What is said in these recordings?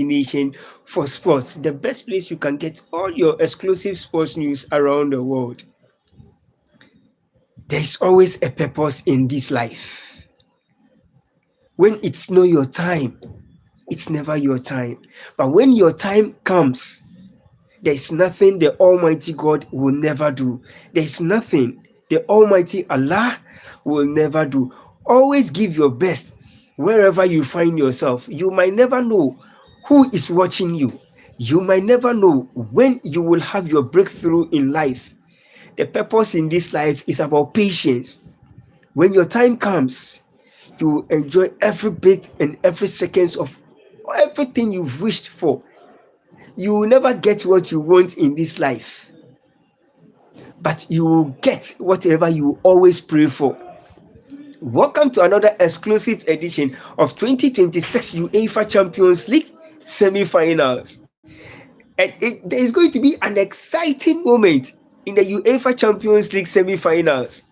destination for sports, the best place you can get all your exclusive sports news around the world. There's always a purpose in this life. When it's not your time, it's never your time. But when your time comes, there's nothing the Almighty God will never do. There's nothing the Almighty Allah will never do. Always give your best wherever you find yourself. You might never know who is watching you. You might never know when you will have your breakthrough in life. The purpose in this life is about patience. When your time comes, you will enjoy every bit and every seconds of everything you've wished for. You will never get what you want in this life, but you will get whatever you always pray for. Welcome to another exclusive edition of 2026 UEFA Champions League semi-finals. And there is going to be an exciting moment in the UEFA Champions League semi-finals.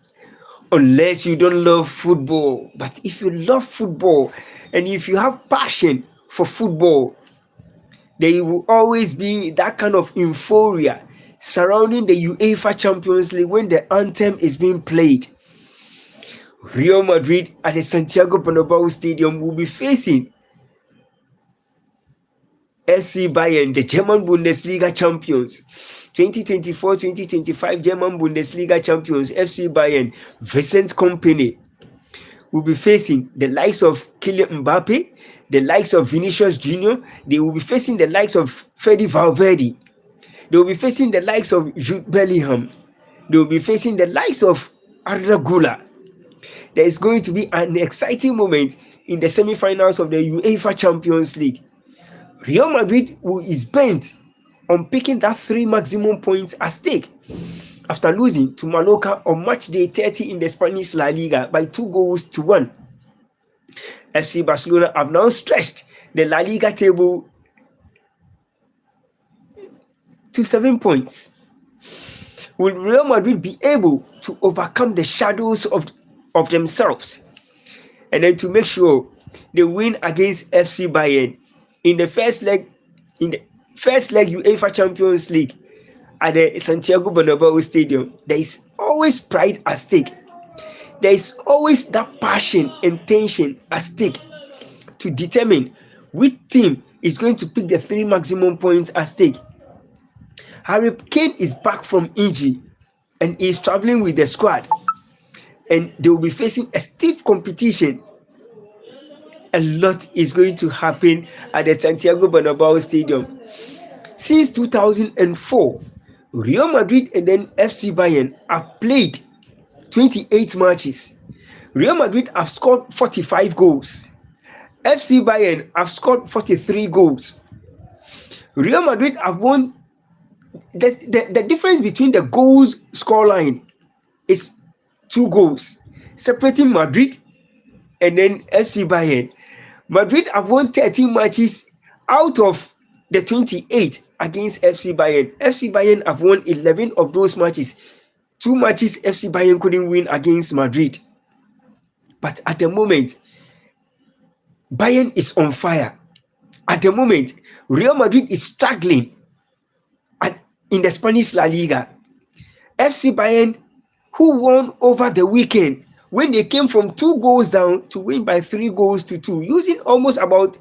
Unless you don't love football, but if you love football and if you have passion for football, there will always be that kind of euphoria surrounding the UEFA Champions League when the anthem is being played. Real Madrid at the Santiago Bernabeu Stadium will be facing FC Bayern, the German Bundesliga champions. 2024-2025 German Bundesliga champions FC Bayern, Vincent Kompany, will be facing the likes of Kylian Mbappe, the likes of Vinicius Jr. They will be facing the likes of Fede Valverde. They will be facing the likes of Jude Bellingham. They will be facing the likes of Arda Güler. There is going to be an exciting moment in the semi-finals of the UEFA Champions League. Real Madrid is bent on picking that 3 maximum points at stake after losing to Mallorca on match day 30 in the Spanish La Liga by 2-1. FC Barcelona have now stretched the La Liga table to 7 points. Will Real Madrid be able to overcome the shadows of themselves and then to make sure they win against FC Bayern in the first leg UEFA Champions League at the Santiago Bernabeu Stadium? There is always pride at stake. There is always that passion and tension at stake to determine which team is going to pick the 3 maximum points at stake. Harry Kane is back from injury and is traveling with the squad, and they will be facing a stiff competition. A lot is going to happen at the Santiago Bernabeu Stadium. Since 2004, Real Madrid and then FC Bayern have played 28 matches. Real Madrid have scored 45 goals. FC Bayern have scored 43 goals. Real Madrid have won. The difference between the goals scoreline is 2 goals, separating Madrid and then FC Bayern. Madrid have won 13 matches out of the 28 against FC Bayern. FC Bayern have won 11 of those matches. 2 matches FC Bayern couldn't win against Madrid. But at the moment, Bayern is on fire. At the moment, Real Madrid is struggling in the Spanish La Liga. FC Bayern, who won over the weekend when they came from 2 goals down to win by 3-2, using almost about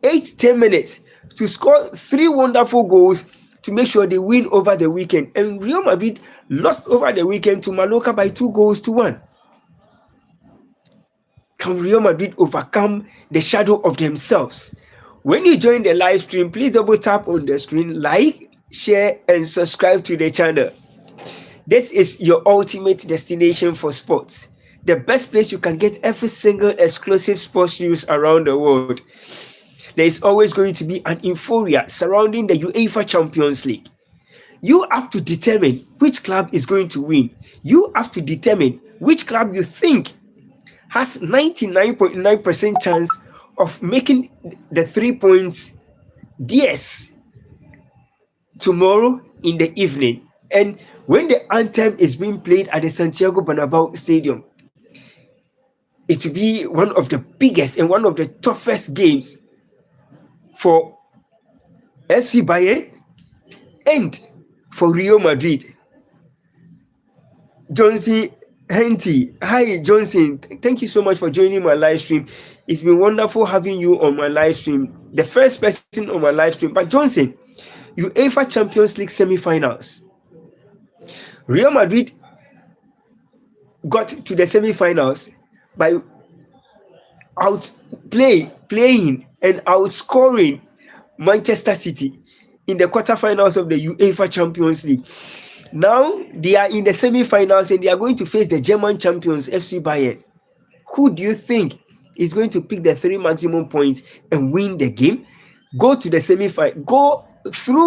8-10 minutes to score 3 wonderful goals to make sure they win over the weekend. And Real Madrid lost over the weekend to Mallorca by 2-1. Can Real Madrid overcome the shadow of themselves? When you join the live stream, please double tap on the screen, like, share, and subscribe to the channel. This is your ultimate destination for sports. The best place you can get every single exclusive sports news around the world. There is always going to be an euphoria surrounding the UEFA Champions League. You have to determine which club is going to win. You have to determine which club you think has 99.9% chance of making the 3 points theirs tomorrow in the evening. And when the anthem is being played at the Santiago Bernabeu Stadium, it will be one of the biggest and one of the toughest games for FC Bayern and for Real Madrid. Johnson Henty. Hi, Johnson. Thank you so much for joining my live stream. It's been wonderful having you on my live stream. The first person on my live stream. But Johnson, UEFA Champions League semi-finals. Real Madrid got to the semi-finals by playing and outscoring Manchester City in the quarterfinals of the UEFA Champions League. Now they are in the semi-finals and they are going to face the German champions FC Bayern. Who do you think is going to pick the 3 maximum points and win the game? Go through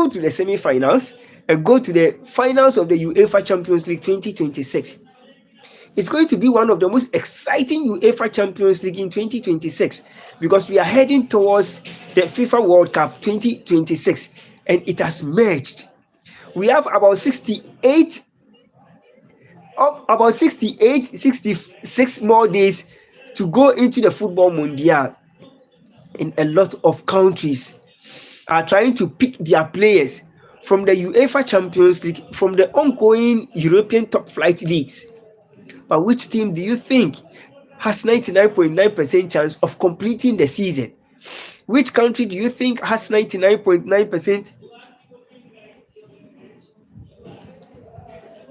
to the semi-finals and go to the finals of the UEFA Champions League 2026. It's going to be one of the most exciting UEFA Champions League in 2026 because we are heading towards the FIFA World Cup 2026 and it has merged. We have about 66 more days to go into the Football Mundial. And a lot of countries are trying to pick their players from the UEFA Champions League, from the ongoing European top flight leagues. But which team do you think has 99.9% chance of completing the season? Which country do you think has 99.9%?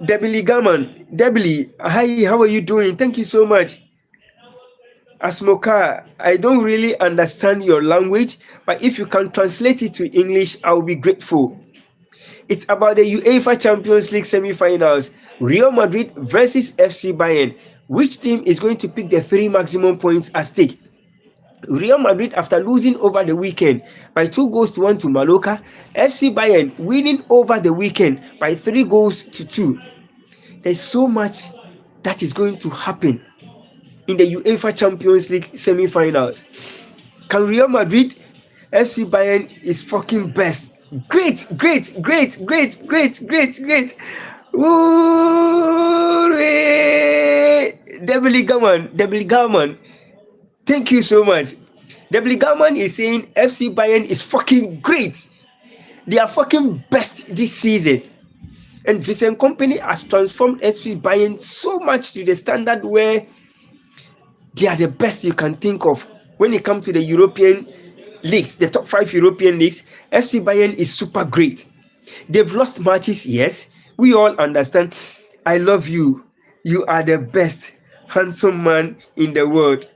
Debili, hi, how are you doing? Thank you so much. Asmoka, I don't really understand your language, but if you can translate it to English, I will be grateful. It's about the UEFA Champions League semi-finals. Real Madrid versus FC Bayern. Which team is going to pick the 3 maximum points at stake? Real Madrid, after losing over the weekend by 2-1 to Mallorca, FC Bayern winning over the weekend by 3-2. There's so much that is going to happen in the UEFA Champions League semi-finals. Can Real Madrid, FC Bayern is fucking best. Great. Debili Gaman. Thank you so much. Debili Gaman is saying FC Bayern is fucking great. They are fucking best this season. And Vincent Company has transformed FC Bayern so much to the standard where they are the best you can think of when it comes to the European leagues, the top 5 European leagues. FC Bayern is super great. They've lost matches, yes. We all understand. I love you. You are the best handsome man in the world.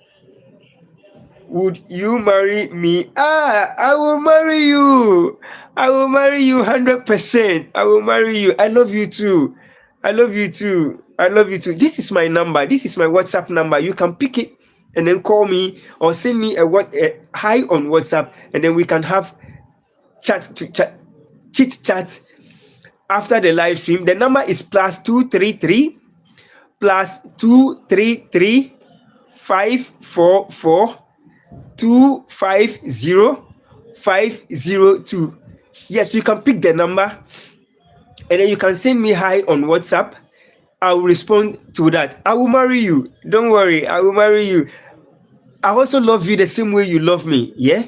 Would you marry me? I will marry you. I will marry you 100%. I will marry you. I love you too. This is my number. This is my WhatsApp number. You can pick it and then call me or send me a hi on WhatsApp, and then we can have chit chat after the live stream. The number is +233 544 250 502. Yes, you can pick the number and then you can send me hi on WhatsApp. I will respond to that. I will marry you. Don't worry, I will marry you. I also love you the same way you love me. Yeah,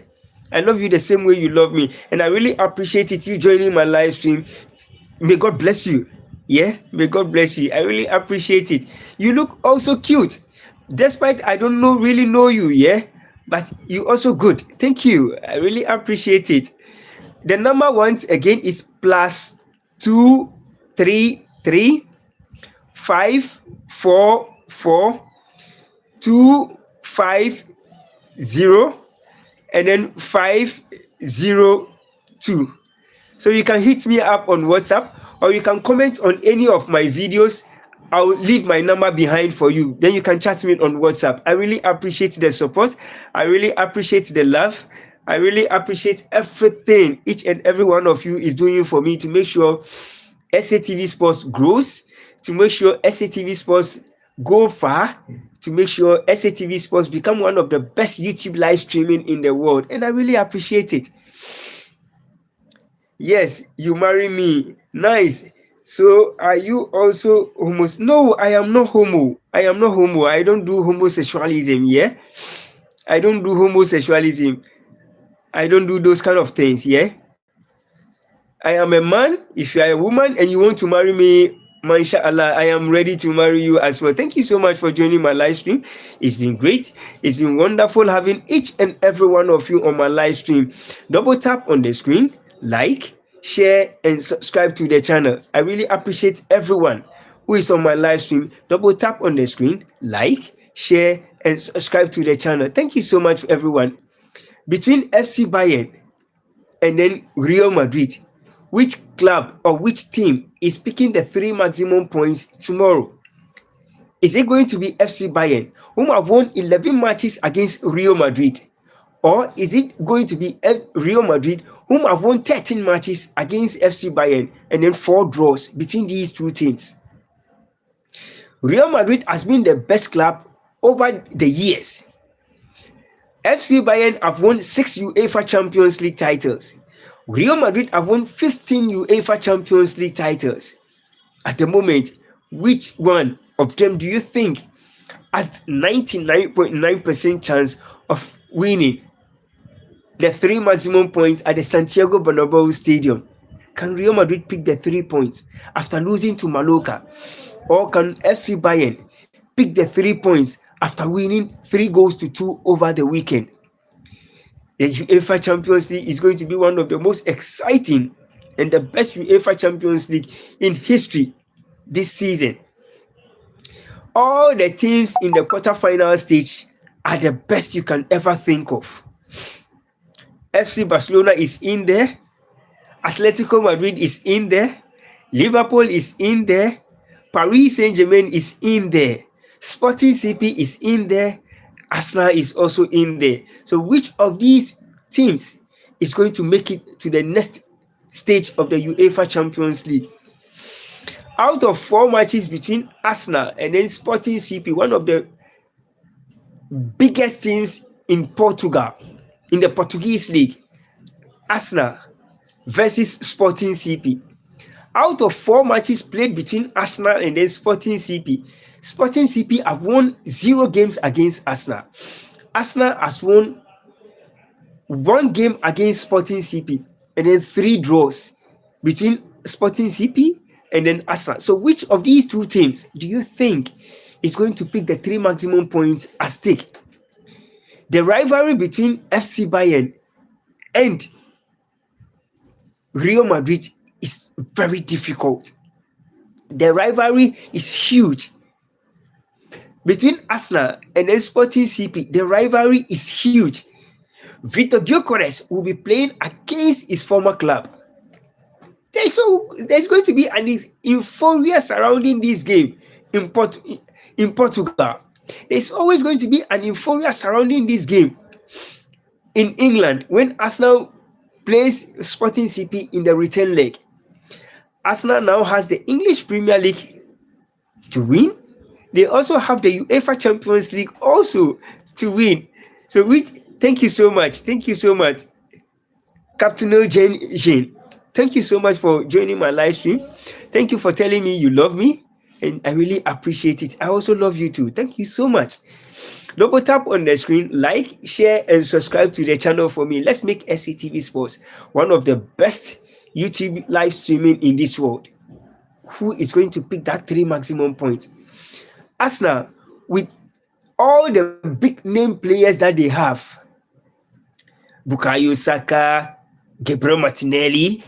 I love you the same way you love me, and I really appreciate it, you joining my live stream. May God bless you. Yeah, may God bless you. I really appreciate it. You look also cute, despite I don't really know you. Yeah, but you also good. Thank you. I really appreciate it. The number once again is +233 544 250 and then 502. So you can hit me up on WhatsApp, or you can comment on any of my videos. I'll leave my number behind for you. Then you can chat me on WhatsApp. I really appreciate the support. I really appreciate the love. I really appreciate everything each and every one of you is doing for me to make sure SATV Sports grows, to make sure SATV Sports go far, to make sure SATV Sports become one of the best YouTube live streaming in the world. And I really appreciate it. Yes, you marry me. Nice. So are you also homo? No, I am not homo. I don't do homosexualism. Yeah, I don't do homosexualism. I don't do those kind of things, yeah? I am a man. If you are a woman and you want to marry me, mashallah, I am ready to marry you as well. Thank you so much for joining my live stream. It's been great. It's been wonderful having each and every one of you on my live stream. Double tap on the screen, like, share, and subscribe to the channel. I really appreciate everyone who is on my live stream. Double tap on the screen, like, share, and subscribe to the channel. Thank you so much, everyone. Between FC Bayern and then Real Madrid, which club or which team is picking the 3 maximum points tomorrow? Is it going to be FC Bayern, whom have won 11 matches against Real Madrid? Or is it going to be Real Madrid, whom have won 13 matches against FC Bayern and then 4 draws between these two teams? Real Madrid has been the best club over the years. FC Bayern have won 6 UEFA Champions League titles. Real Madrid have won 15 UEFA Champions League titles. At the moment, which one of them do you think has 99.9% chance of winning the 3 maximum points at the Santiago Bernabeu Stadium? Can Real Madrid pick the 3 points after losing to Mallorca? Or can FC Bayern pick the 3 points after winning 3-2 over the weekend? The UEFA Champions League is going to be one of the most exciting and the best UEFA Champions League in history this season. All the teams in the quarterfinal stage are the best you can ever think of. FC Barcelona is in there. Atletico Madrid is in there. Liverpool is in there. Paris Saint-Germain is in there. Sporting CP is in there. Arsenal is also in there. So which of these teams is going to make it to the next stage of the UEFA Champions League? Out of 4 matches between Arsenal and then Sporting CP, one of the biggest teams in Portugal, in the Portuguese league, Arsenal versus Sporting CP. Out of 4 matches played between Arsenal and then Sporting CP have won 0 games against Arsenal. Arsenal has won 1 game against Sporting CP and then 3 draws between Sporting CP and then Arsenal. So which of these 2 teams do you think is going to pick the 3 maximum points at stake? The rivalry between FC Bayern and Real Madrid is very difficult. The rivalry is huge. Between Arsenal and then Sporting CP, the rivalry is huge. Vitor Gyökeres will be playing against his former club. There's going to be an euphoria surrounding this game in Portugal. There's always going to be an euphoria surrounding this game in England when Arsenal plays Sporting CP in the return leg. Arsenal now has the English Premier League to win. They also have the UEFA Champions League also to win. So thank you so much. Thank you so much, Captain Jane. Thank you so much for joining my live stream. Thank you for telling me you love me, and I really appreciate it. I also love you too. Thank you so much. Double tap on the screen, like, share, and subscribe to the channel for me. Let's make SCTV Sports one of the best YouTube live streaming in this world. Who is going to pick that 3 maximum points? Arsenal, with all the big name players that they have, Bukayo Saka, Gabriel Martinelli,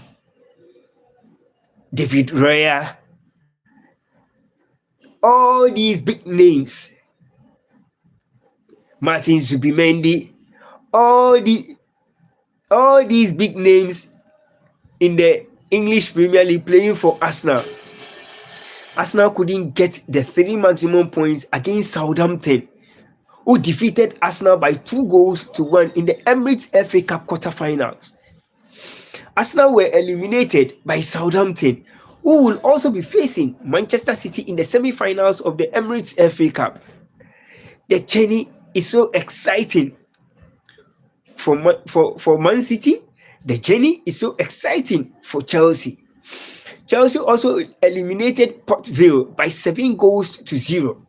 David Raya, all these big names, Martin Zubimendi, all these big names in the English Premier League playing for Arsenal. Arsenal couldn't get the 3 maximum points against Southampton, who defeated Arsenal by 2-1 in the Emirates FA Cup quarterfinals. Arsenal were eliminated by Southampton, who will also be facing Manchester City in the semi-finals of the Emirates FA Cup. The journey is so exciting for Man City. The journey is so exciting for Chelsea. Chelsea also eliminated Port Vale by 7-0.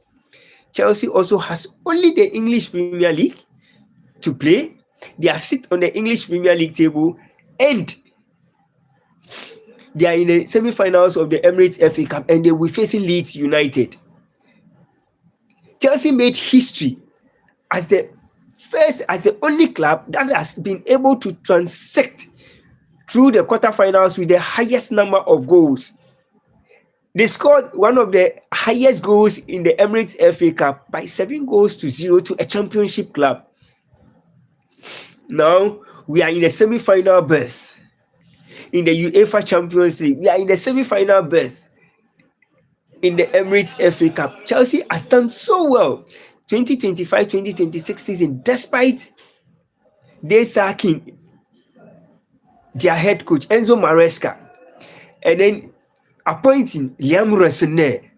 Chelsea also has only the English Premier League to play They are sit on the English Premier League table, and they are in the semi-finals of the Emirates FA Cup, and they will be facing Leeds United. Chelsea made history as the only club that has been able to transact through the quarterfinals with the highest number of goals. They scored one of the highest goals in the Emirates FA Cup by 7-0 to a championship club. Now we are in the semi-final berth in the UEFA Champions League. We are in the semi-final berth in the Emirates FA Cup. Chelsea has done so well 2025-2026 season, despite they sacking their head coach Enzo Maresca and then appointing Liam Resonnet.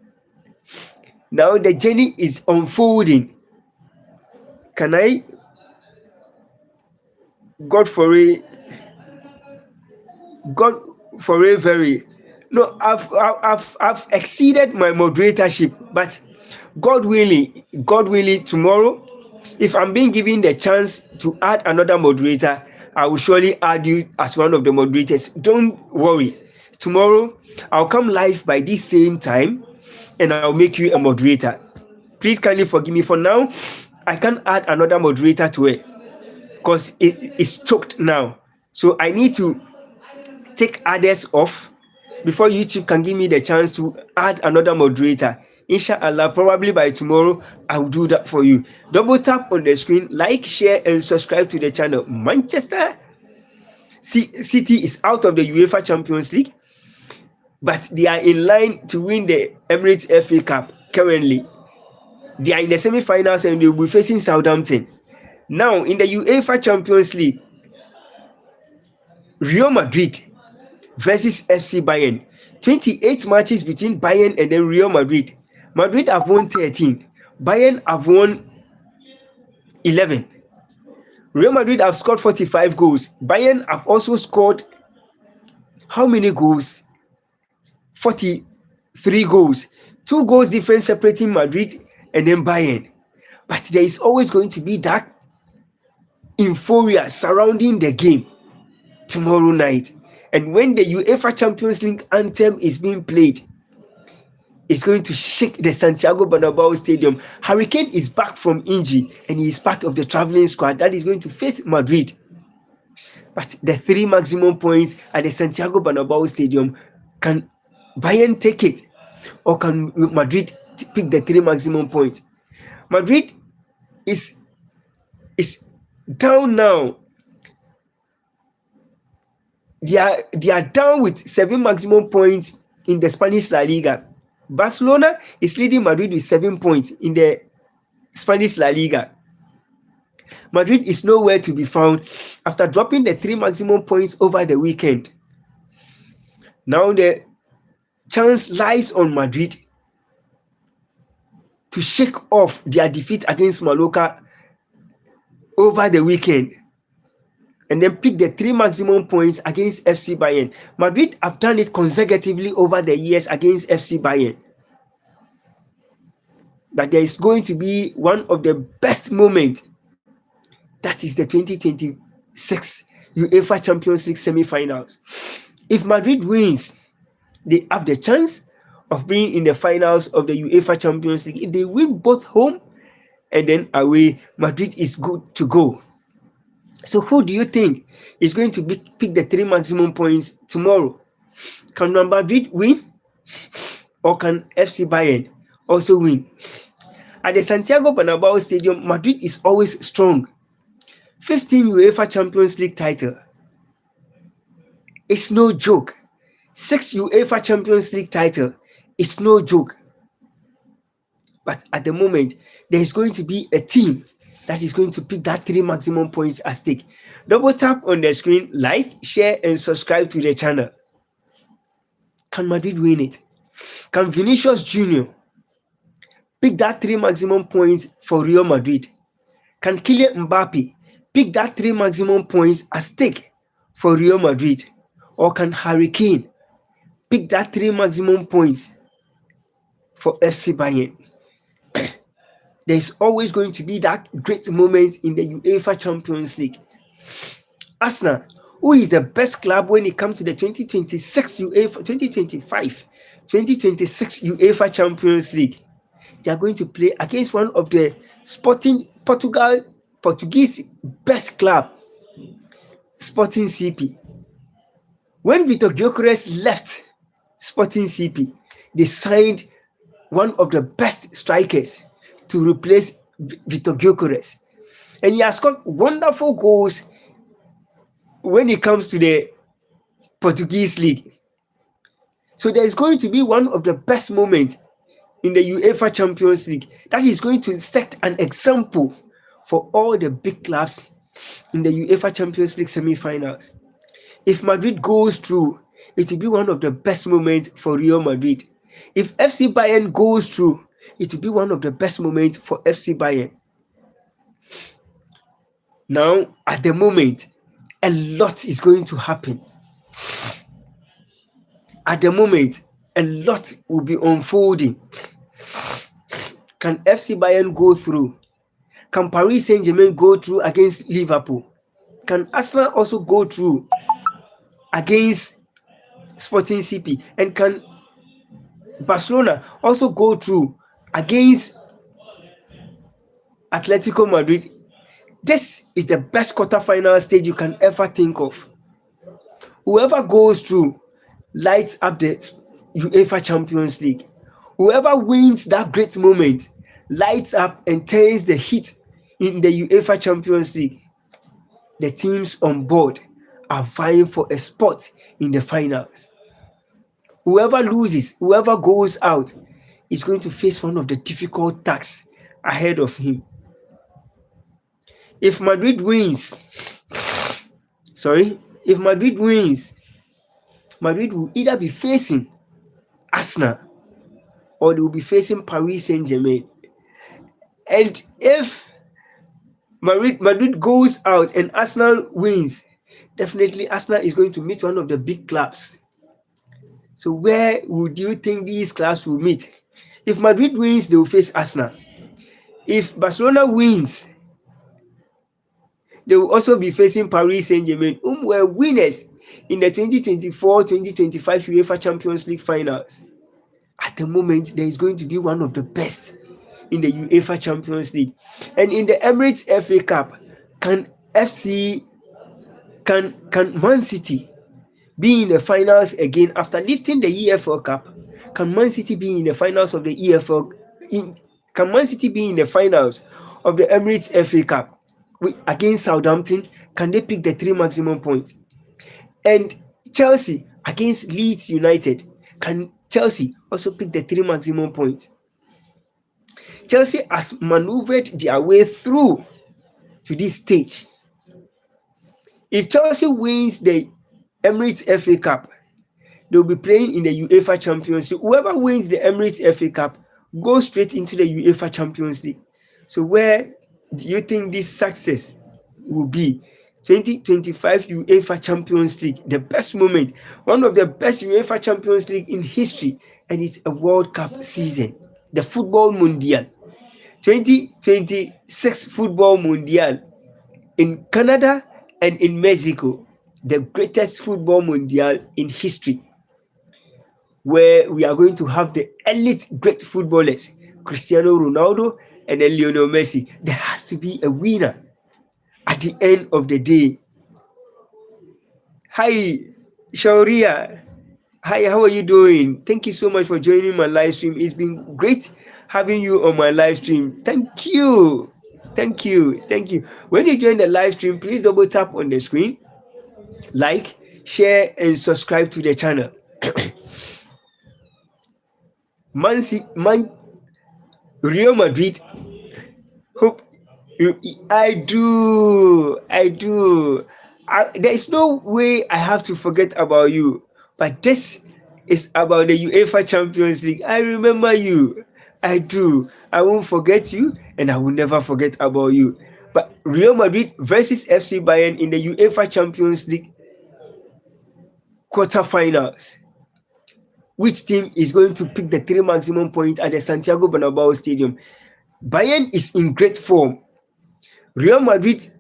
Now the journey is unfolding. Can I, God for a very, no, I've exceeded my moderatorship, but God willing, tomorrow, if I'm being given the chance to add another moderator, I will surely add you as one of the moderators. Don't worry. Tomorrow, I'll come live by this same time and I'll make you a moderator. Please kindly forgive me. For now, I can't add another moderator to it because it is choked now. So I need to take others off before YouTube can give me the chance to add another moderator. Inshallah, probably by tomorrow, I will do that for you. Double tap on the screen, like, share, and subscribe to the channel. Manchester City is out of the UEFA Champions League, but they are in line to win the Emirates FA Cup currently. They are in the semi-finals and they will be facing Southampton. Now, in the UEFA Champions League, Real Madrid versus FC Bayern. 28 matches between Bayern and then Real Madrid. Madrid have won 13. Bayern have won 11. Real Madrid have scored 45 goals. Bayern have also scored how many goals? 43 goals. 2 goals difference separating Madrid and then Bayern. But there is always going to be that euphoria surrounding the game tomorrow night. And when the UEFA Champions League anthem is being played, it's going to shake the Santiago Bernabeu Stadium. Harry Kane is back from injury and he is part of the traveling squad that is going to face Madrid. But the 3 maximum points at the Santiago Bernabeu Stadium, can Bayern take it or can Madrid pick the 3 maximum points? Madrid is down now. They are down with 7 maximum points in the Spanish La Liga. Barcelona is leading Madrid with 7 points in the Spanish La Liga. Madrid is nowhere to be found after dropping the 3 maximum points over the weekend. Now the chance lies on Madrid to shake off their defeat against Mallorca over the weekend and then pick the 3 maximum points against FC Bayern. Madrid have done it consecutively over the years against FC Bayern. But there is going to be one of the best moments. That is the 2026 UEFA Champions League semi-finals. If Madrid wins, they have the chance of being in the finals of the UEFA Champions League. If they win both home and then away, Madrid is good to go. So who do you think is going to pick the 3 maximum points tomorrow? Can Madrid win or can FC Bayern also win? At the Santiago Bernabeu Stadium, Madrid is always strong. 15 UEFA Champions League title. It's no joke. 6 UEFA Champions League title. It's no joke. But at the moment, there is going to be a team that is going to pick that 3 maximum points at stake. Double tap on the screen, like, share, and subscribe to the channel. Can Madrid win it? Can Vinicius Jr. pick that 3 maximum points for Real Madrid? Can Kylian Mbappe pick that 3 maximum points at stake for Real Madrid? Or can Harry Kane pick that 3 maximum points for FC Bayern? There's always going to be that great moment in the UEFA Champions League. Arsenal, who is the best club when it comes to the 2026 UEFA Champions League. They are going to play against one of the Portuguese best club, Sporting CP. When Vitor Gyökeres left Sporting CP, they signed one of the best strikers to replace Vitor Gyökeres. And he has scored wonderful goals when it comes to the Portuguese league. So there is going to be one of the best moments in the UEFA Champions League that is going to set an example for all the big clubs in the UEFA Champions League semi-finals. If Madrid goes through, it will be one of the best moments for Real Madrid. If FC Bayern goes through, it will be one of the best moments for FC Bayern. Now, at the moment, a lot is going to happen. At the moment, a lot will be unfolding. Can FC Bayern go through? Can Paris Saint-Germain go through against Liverpool? Can Arsenal also go through against Sporting CP? And can Barcelona also go through against Atletico Madrid? This is the best quarterfinal stage you can ever think of. Whoever goes through lights up the UEFA Champions League. Whoever wins that great moment lights up and turns the heat in the UEFA Champions League. The teams on board are vying for a spot in the finals. Whoever loses, whoever goes out, is going to face one of the difficult tasks ahead of him. If Madrid wins, Madrid will either be facing Arsenal or they will be facing Paris Saint-Germain. And if Madrid goes out and Arsenal wins, definitely Arsenal is going to meet one of the big clubs. So where would you think these clubs will meet? If Madrid wins, they will face Arsenal. If Barcelona wins, they will also be facing Paris Saint-Germain, whom were winners in the 2024-2025 UEFA Champions League finals. At the moment, there is going to be one of the best in the UEFA Champions League. And in the Emirates FA Cup, can Man City be in the finals again after lifting the EFL Cup? Can Man City be in the finals of the EFL? Can Man City be in the finals of the Emirates FA Cup against Southampton? Can they pick the 3 maximum points? And Chelsea against Leeds United, can Chelsea also pick the 3 maximum points? Chelsea has maneuvered their way through to this stage. If Chelsea wins the Emirates FA Cup, they'll be playing in the UEFA Champions League. Whoever wins the Emirates FA Cup goes straight into the UEFA Champions League. So where do you think this success will be? 2025 UEFA Champions League, the best moment, one of the best UEFA Champions League in history, and it's a World Cup season, the Football Mundial. 2026 Football Mundial in Canada and in Mexico, the greatest Football Mundial in history, where we are going to have the elite great footballers, Cristiano Ronaldo and then Lionel Messi. There has to be a winner at the end of the day. Hi, Shauria. Hi, how are you doing? Thank you so much for joining my live stream. It's been great having you on my live stream. Thank you. Thank you. Thank you. When you join the live stream, please double tap on the screen, like, share, and subscribe to the channel. Real Madrid. Hope I do. There is no way I have to forget about you. But this is about the UEFA Champions League. I remember you. I do. I won't forget you, and I will never forget about you. But Real Madrid versus FC Bayern in the UEFA Champions League quarterfinals. Which team is going to pick the 3 maximum points at the Santiago Bernabeu Stadium? Bayern is in great form. Real Madrid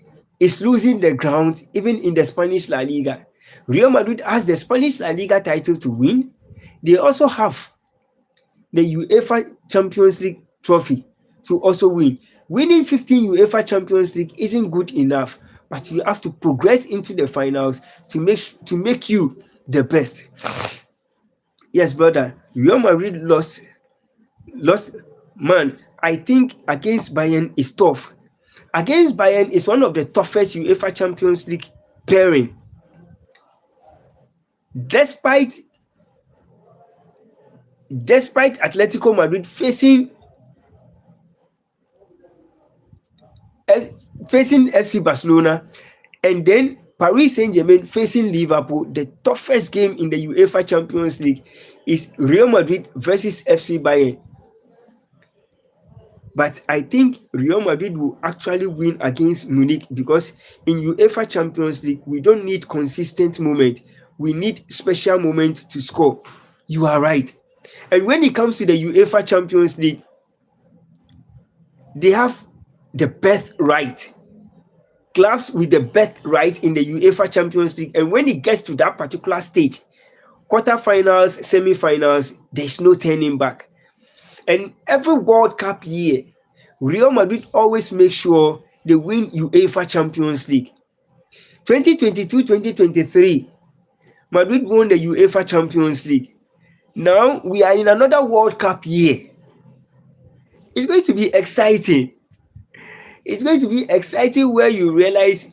is losing the ground even in the Spanish La Liga. Real Madrid has the Spanish La Liga title to win. They also have the UEFA Champions League trophy to also win. Winning 15 UEFA Champions League isn't good enough, but you have to progress into the finals to make you the best. Yes, brother. Real Madrid lost. Man, I think against Bayern is tough. Against Bayern is one of the toughest UEFA Champions League pairing. Despite Atletico Madrid facing FC Barcelona, and then Paris Saint-Germain facing Liverpool, the toughest game in the UEFA Champions League is Real Madrid versus FC Bayern. But I think Real Madrid will actually win against Munich, because in UEFA Champions League, we don't need consistent moment. We need special moment to score. You are right. And when it comes to the UEFA Champions League, they have the birthright. Clubs with the birthright in the UEFA Champions League. And when it gets to that particular stage, quarterfinals, semi-finals, there's no turning back. And every World Cup year, Real Madrid always make sure they win UEFA Champions League. 2022-2023, Madrid won the UEFA Champions League. Now we are in another World Cup year. It's going to be exciting. It's going to be exciting where you realize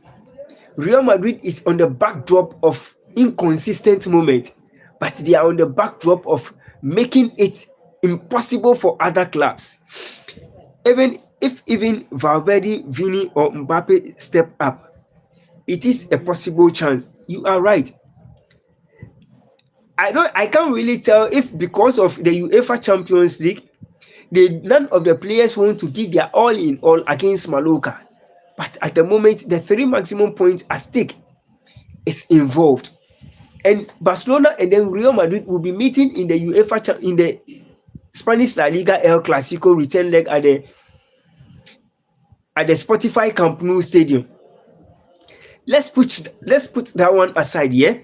Real Madrid is on the backdrop of inconsistent moment, but they are on the backdrop of making it impossible for other clubs. Even if Valverde, Vini, or Mbappe step up, it is a possible chance. You are right. I can't really tell if because of the UEFA Champions League, none of the players want to give their all in all against Mallorca. But at the moment, the 3 maximum points at stake is involved. And Barcelona and then Real Madrid will be meeting in the in the Spanish La Liga El Clasico return leg at the Spotify Camp Nou Stadium. Let's put that one aside, yeah?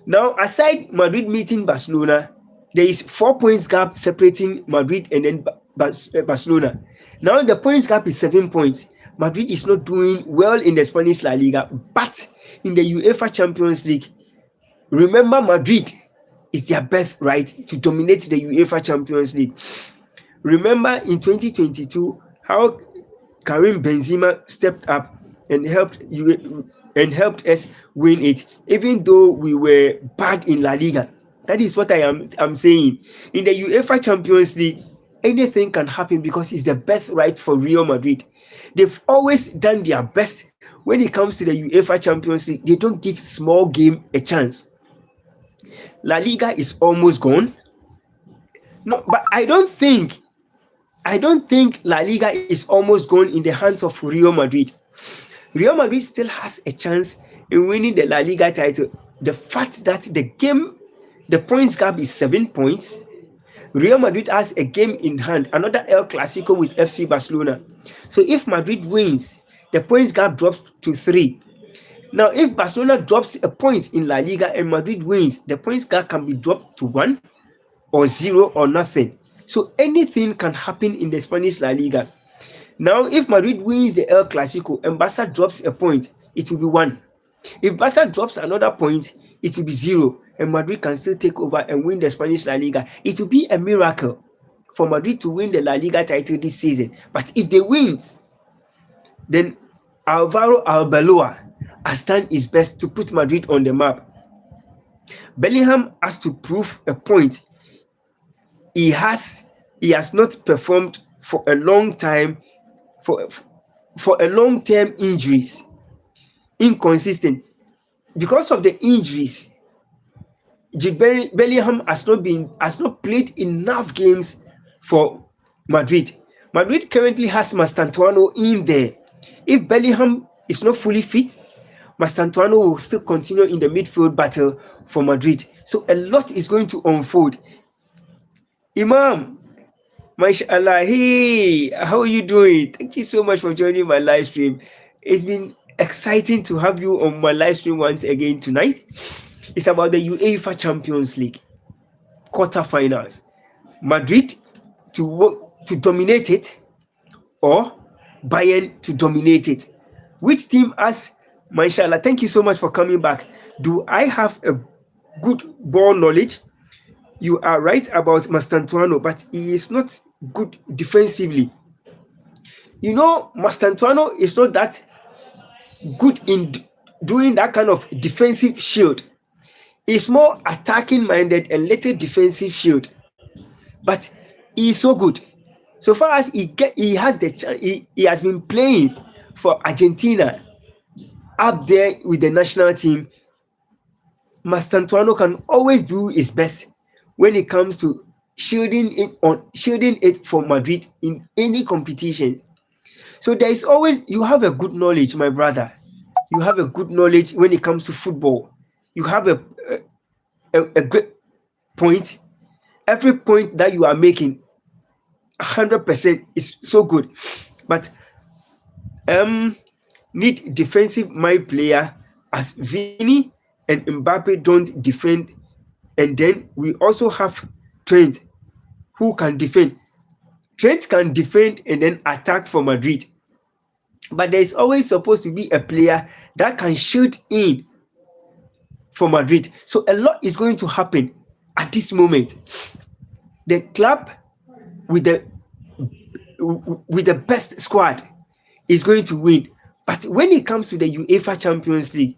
Now, aside Madrid meeting Barcelona, there is 4 points gap separating Madrid and then Barcelona. Now the points gap is 7 points. Madrid is not doing well in the Spanish La Liga, but in the UEFA Champions League, remember Madrid is their birthright to dominate the UEFA Champions League. Remember in 2022 how Karim Benzema stepped up and helped us win it, even though we were bad in La Liga. That is what I'm saying. In the UEFA Champions League, anything can happen because it's the birthright for Real Madrid. They've always done their best when it comes to the UEFA Champions League. They don't give small game a chance. La Liga is almost gone. No, but I don't think La Liga is almost gone in the hands of Real Madrid. Real Madrid still has a chance in winning the La Liga title. The fact that the points gap is 7 points. Real Madrid has a game in hand, another El Clasico with FC Barcelona. So if Madrid wins, the points gap drops to 3. Now, if Barcelona drops a point in La Liga and Madrid wins, the points gap can be dropped to 1 or 0 or nothing. So anything can happen in the Spanish La Liga. Now, if Madrid wins the El Clasico and Barca drops a point, it will be 1. If Barca drops another point, it will be 0, and Madrid can still take over and win the Spanish La Liga. It will be a miracle for Madrid to win the La Liga title this season. But if they win, then Alvaro Arbeloa has done his best to put Madrid on the map. Bellingham has to prove a point. He has not performed for a long time, for a long-term injuries, inconsistent. Because of the injuries, Bellingham has not played enough games for Madrid. Madrid currently has Mastantuano in there. If Bellingham is not fully fit, Mastantuano will still continue in the midfield battle for Madrid. So a lot is going to unfold. Imam, mashallah, hey, how are you doing? Thank you so much for joining my live stream. It's been exciting to have you on my live stream once again tonight. It's about the UEFA Champions League quarterfinals. Madrid to dominate it, or Bayern to dominate it. Which team has, mashallah, thank you so much for coming back. Do I have a good ball knowledge? You are right about Mastantuano, but he is not good defensively. You know, Mastantuano is not that good in doing that kind of defensive shield. He's more attacking minded and little defensive shield. But he is so good. So far as he has he has been playing for Argentina up there with the national team. Mastantuano can always do his best when it comes to shielding it for Madrid in any competition. So there is always, you have a good knowledge, my brother. You have a good knowledge when it comes to football. You have a great point. Every point that you are making, 100% is so good. But need defensive mind player as Vini and Mbappe don't defend, and then we also have Trent who can defend. Trent can defend and then attack for Madrid, but there is always supposed to be a player that can shoot in for Madrid. So a lot is going to happen at this moment. The club with the best squad is going to win. But when it comes to the UEFA Champions League,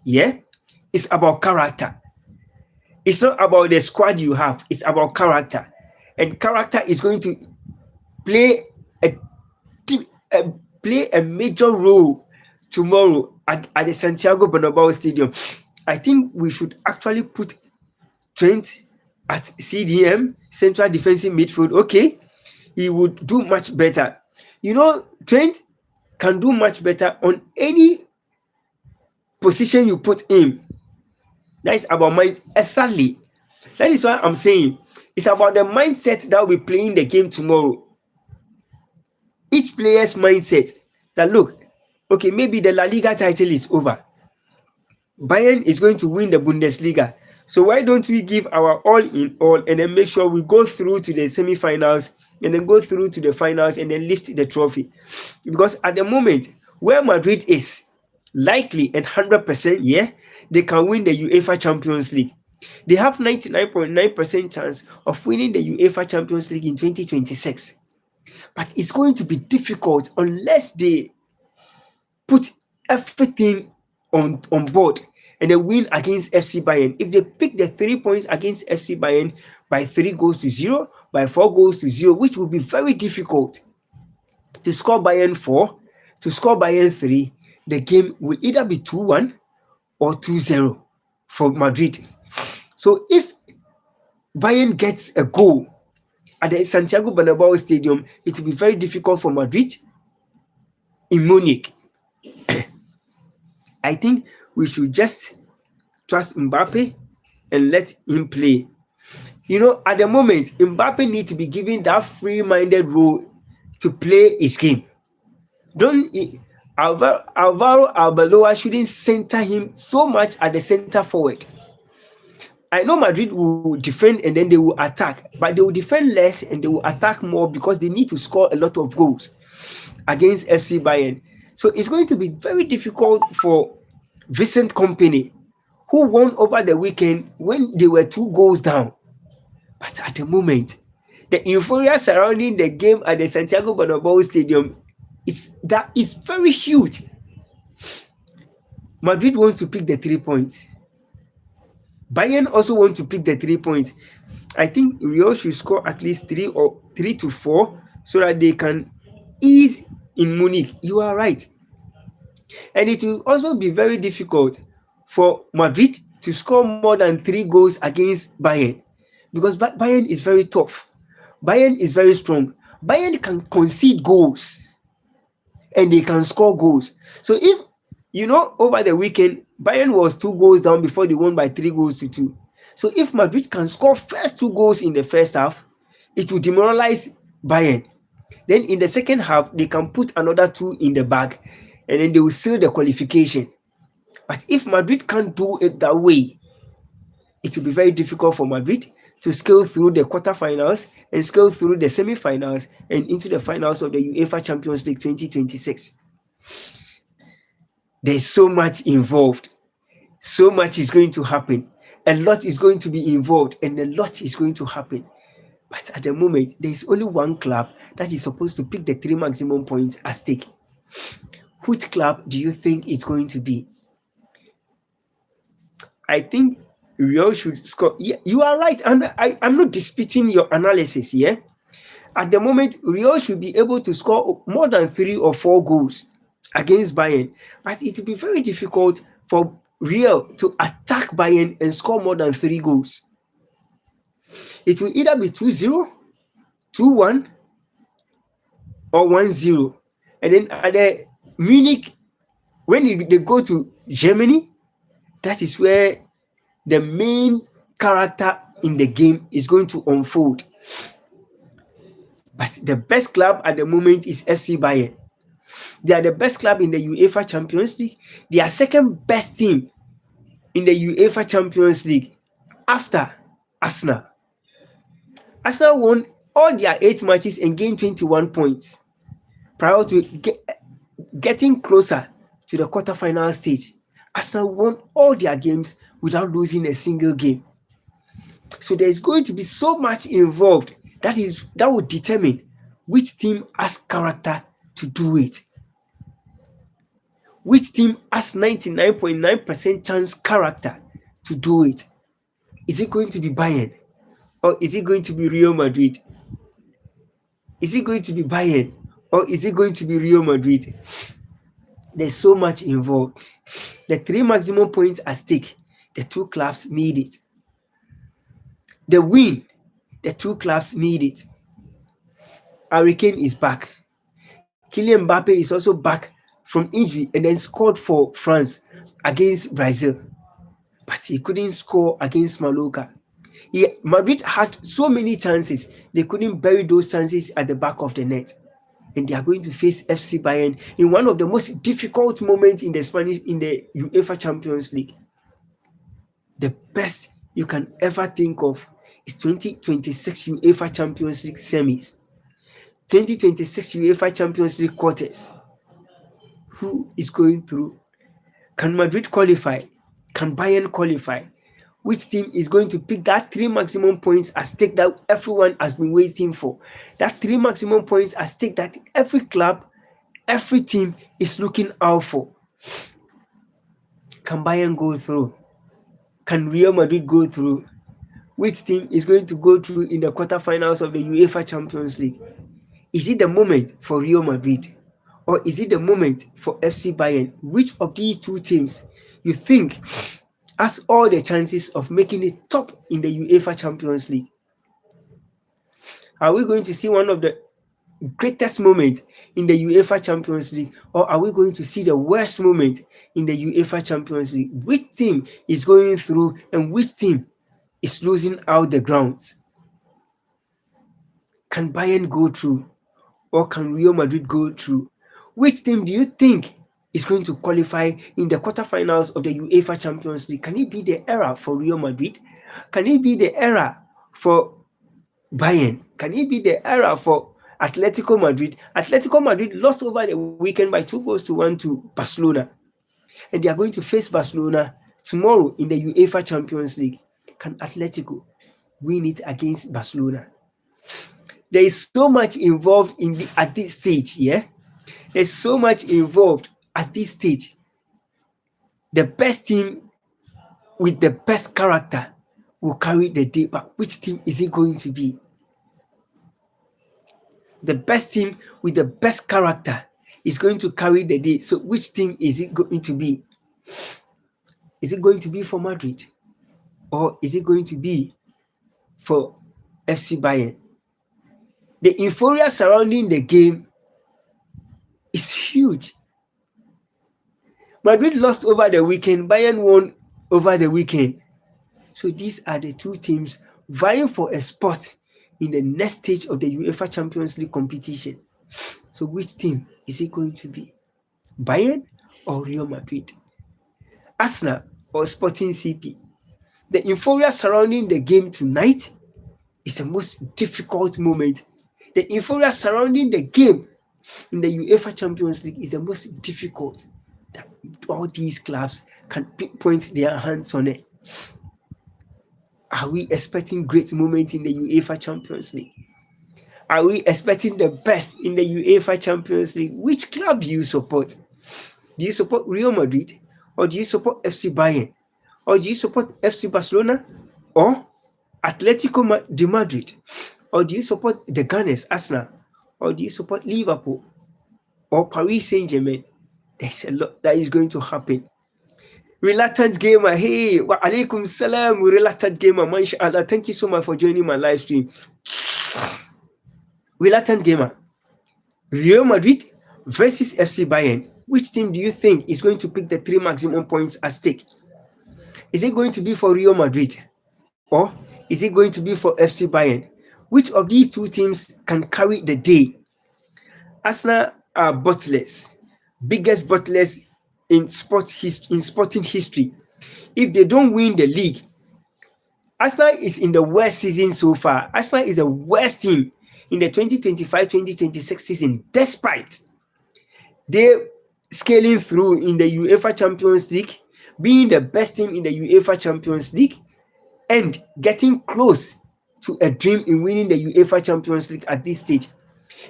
it's about character. It's not about the squad you have. It's about character. And character is going to play a major role tomorrow at the Santiago Bernabeu Stadium. I think we should actually put Trent at CDM, central defensive midfield. Okay, he would do much better. You know, Trent can do much better on any position you put him. That is about mind. Exactly. That is why I'm saying it's about the mindset that we're playing the game tomorrow. Each player's mindset that, look, okay, maybe the La Liga title is over. Bayern is going to win the Bundesliga. So why don't we give our all in all and then make sure we go through to the semi-finals and then go through to the finals and then lift the trophy? Because at the moment, where Madrid is, likely and 100%, they can win the UEFA Champions League. They have 99.9% chance of winning the UEFA Champions League in 2026. But it's going to be difficult unless they put everything on board and they win against FC Bayern. If they pick the 3 points against FC Bayern by 3-0, by 4-0, which will be very difficult to score Bayern 4, to score Bayern 3, the game will either be 2-1 or 2-0 for Madrid. So if Bayern gets a goal at the Santiago Bernabeu Stadium, it will be very difficult for Madrid in Munich. I think we should just trust Mbappe and let him play. You know, at the moment, Mbappe needs to be given that free-minded role to play his game. Alvaro Arbeloa shouldn't center him so much at the center forward. I know Madrid will defend and then they will attack, but they will defend less and they will attack more because they need to score a lot of goals against FC Bayern. So it's going to be very difficult for Vincent Kompany, who won over the weekend when they were 2 goals down. But at the moment, the euphoria surrounding the game at the Santiago Bernabeu Stadium is very huge. Madrid wants to pick the 3 points. Bayern also want to pick the 3 points. I think Real should score at least 3 to 4 so that they can ease in Munich. You are right. And it will also be very difficult for Madrid to score more than 3 goals against Bayern, because Bayern is very tough. Bayern is very strong. Bayern can concede goals and they can score goals. So if, over the weekend, Bayern was 2 goals down before they won by 3-2. So if Madrid can score first 2 goals in the first half, it will demoralize Bayern. Then in the second half, they can put another 2 in the bag. and then they will seal the qualification. But if Madrid can't do it that way, it will be very difficult for Madrid to scale through the quarterfinals and scale through the semi-finals and into the finals of the UEFA Champions League 2026. There's so much involved. So much is going to happen. A lot is going to be involved, and a lot is going to happen. But at the moment, there's only one club that is supposed to pick the 3 maximum points at stake. Which club do you think it's going to be? I think Real should score. Yeah, you are right, and I'm not disputing your analysis. Yeah, at the moment, Real should be able to score more than 3 or 4 goals against Bayern, but it will be very difficult for Real to attack Bayern and score more than 3 goals. It will either be 2-0, 2-1, or 1-0. And then at the Munich, when they go to Germany, that is where the main character in the game is going to unfold. But the best club at the moment is FC Bayern. They are the best club in the UEFA Champions League. They are second best team in the UEFA Champions League after Arsenal. Arsenal won all their 8 matches and gained 21 points prior to getting closer to the quarterfinal stage. Arsenal won all their games without losing a single game. So there's going to be so much involved that will determine which team has character to do it. Which team has 99.9% chance character to do it? Is it going to be Bayern? Or is it going to be Real Madrid? Is it going to be Bayern? Or is it going to be Real Madrid? There's so much involved. The 3 maximum points at stake. The 2 clubs need it. The win, the 2 clubs need it. Harry Kane is back. Kylian Mbappe is also back from injury and then scored for France against Brazil. But he couldn't score against Mallorca. Madrid had so many chances. They couldn't bury those chances at the back of the net. And they are going to face FC Bayern in one of the most difficult moments in the UEFA Champions League. The best you can ever think of is 2026 UEFA Champions League semis, 2026 UEFA Champions League quarters. Who is going through? Can Madrid qualify? Can Bayern qualify? Which team is going to pick that 3 maximum points at stake that everyone has been waiting for? That 3 maximum points at stake that every club, every team is looking out for. Can Bayern go through? Can Real Madrid go through? Which team is going to go through in the quarterfinals of the UEFA Champions League? Is it the moment for Real Madrid? Or is it the moment for FC Bayern? Which of these 2 teams you think has all the chances of making it top in the UEFA Champions League? Are we going to see one of the greatest moments in the UEFA Champions League, or are we going to see the worst moment in the UEFA Champions League? Which team is going through and which team is losing out the grounds? Can Bayern go through, or can Real Madrid go through? Which team do you think is going to qualify in the quarterfinals of the UEFA Champions League? Can it be the era for Real Madrid? Can it be the era for Bayern? Can it be the era for Atletico Madrid? Atletico Madrid lost over the weekend by 2-1 to Barcelona. And they are going to face Barcelona tomorrow in the UEFA Champions League. Can Atletico win it against Barcelona? There is so much involved at this stage, yeah? There's so much involved at this stage. The best team with the best character will carry the day, but which team is it going to be? The best team with the best character is going to carry the day. So which team is it going to be? Is it going to be for Madrid? Or is it going to be for FC Bayern? The euphoria surrounding the game is huge. Madrid lost over the weekend. Bayern won over the weekend. So these are the 2 teams vying for a spot in the next stage of the UEFA Champions League competition. So which team is it going to be? Bayern or Real Madrid, Arsenal or Sporting CP. The euphoria surrounding the game tonight is the most difficult moment. The euphoria surrounding the game in the UEFA Champions League is the most difficult. That all these clubs can pinpoint their hands on it. Are we expecting great moments in the UEFA Champions League? Are we expecting the best in the UEFA Champions League? Which club do you support? Do you support Real Madrid? Or do you support FC Bayern? Or do you support FC Barcelona? Or Atletico de Madrid? Or do you support the Gunners, Arsenal? Or do you support Liverpool? Or Paris Saint-Germain? There's a lot that is going to happen. Reluctant gamer, hey, wa alaikum salam, reluctant gamer, mashallah. Thank you so much for joining my live stream. Reluctant gamer, Real Madrid versus FC Bayern. Which team do you think is going to pick the 3 maximum points at stake? Is it going to be for Real Madrid? Or is it going to be for FC Bayern? Which of these two teams can carry the day? Arsenal are butlers, biggest butlers in sporting history. If they don't win the league, Arsenal is in the worst season so far. Arsenal is the worst team in the 2025-2026 season, despite they scaling through in the UEFA Champions League, being the best team in the UEFA Champions League, and getting close to a dream in winning the UEFA Champions League at this stage.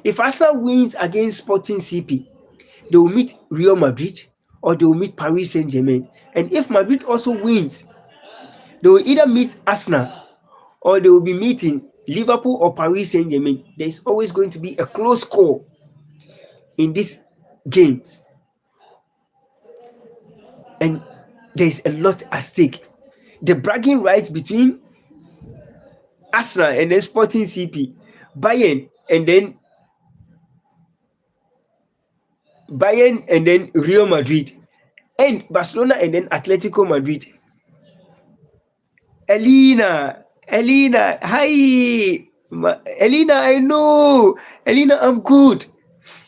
If Arsenal wins against Sporting CP, they will meet Real Madrid or they will meet Paris Saint-Germain. And if Madrid also wins, they will either meet Arsenal or they will be meeting Liverpool or Paris Saint-Germain. There is always going to be a close score in these games. And there is a lot at stake. The bragging rights between Arsenal and then Sporting CP, Bayern and then Real Madrid, and Barcelona and then Atletico Madrid. Elena, hi. Elena, I know. Elena, I'm good.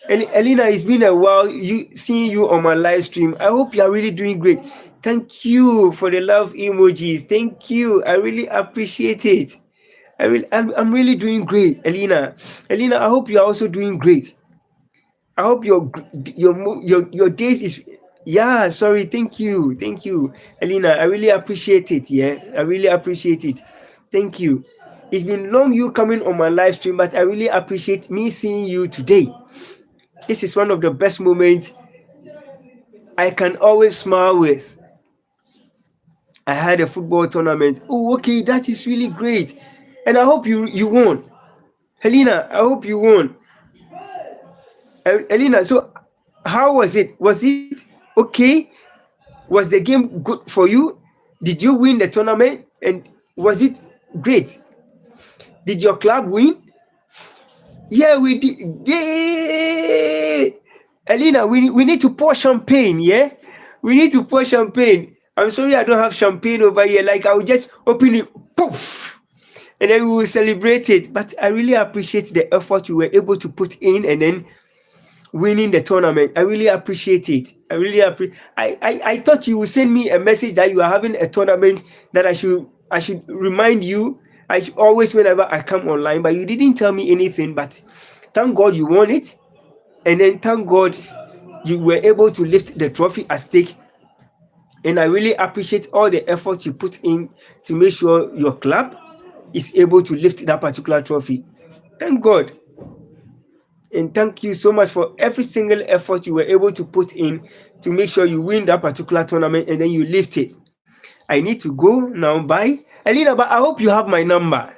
Elena, it's been a while seeing you on my live stream. I hope you are really doing great. Thank you for the love emojis. Thank you. I really appreciate it. I'm really doing great, Elena. Elena, I hope you are also doing great. I hope your days is sorry. Thank you, Elena. I really appreciate it. Yeah, I really appreciate it. Thank you. It's been long you coming on my live stream, but I really appreciate me seeing you today. This is one of the best moments I can always smile with. I had a football tournament. Oh, okay, that is really great, and I hope you won, Helena. I hope you won, Helena. So, how was it? Was it okay? Was the game good for you? Did you win the tournament? And was it great? Did your club win? Yeah, we did. Yay! Elena, we need to pour champagne, yeah? We need to pour champagne. I'm sorry I don't have champagne over here. Like, I will just open it, poof, and then we will celebrate it. But I really appreciate the effort you were able to put in and then winning the tournament. I really appreciate it. I really appreciate. I thought you would send me a message that you are having a tournament that I should remind you. I should always, whenever I come online, but you didn't tell me anything. But thank God you won it, and then thank God you were able to lift the trophy at stake. And I really appreciate all the effort you put in to make sure your club is able to lift that particular trophy. Thank God. And thank you so much for every single effort you were able to put in to make sure you win that particular tournament and then you lift it. I need to go now. Bye. Elena, but I hope you have my number.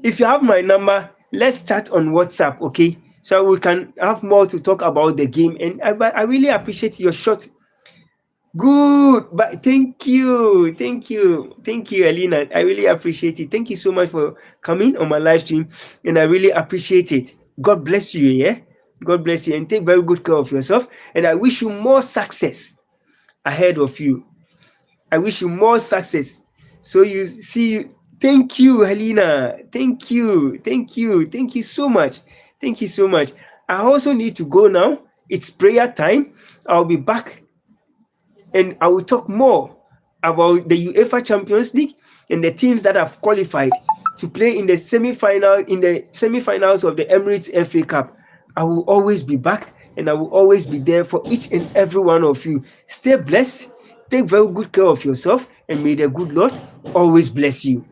If you have my number, let's chat on WhatsApp, okay? So we can have more to talk about the game. And I really appreciate your shot. Good, but thank you, Elena. I really appreciate it. Thank you so much for coming on my live stream, and I really appreciate it. God bless you, yeah. God bless you, and take very good care of yourself. And I wish you more success ahead of you. I wish you more success. So you see, thank you, Helena. Thank you so much. I also need to go now. It's prayer time. I'll be back and I will talk more about the UEFA Champions League and the teams that have qualified to play in the semi-finals of the Emirates FA Cup. I will always be back and I will always be there for each and every one of you. Stay blessed, take very good care of yourself, and may the good Lord always bless you.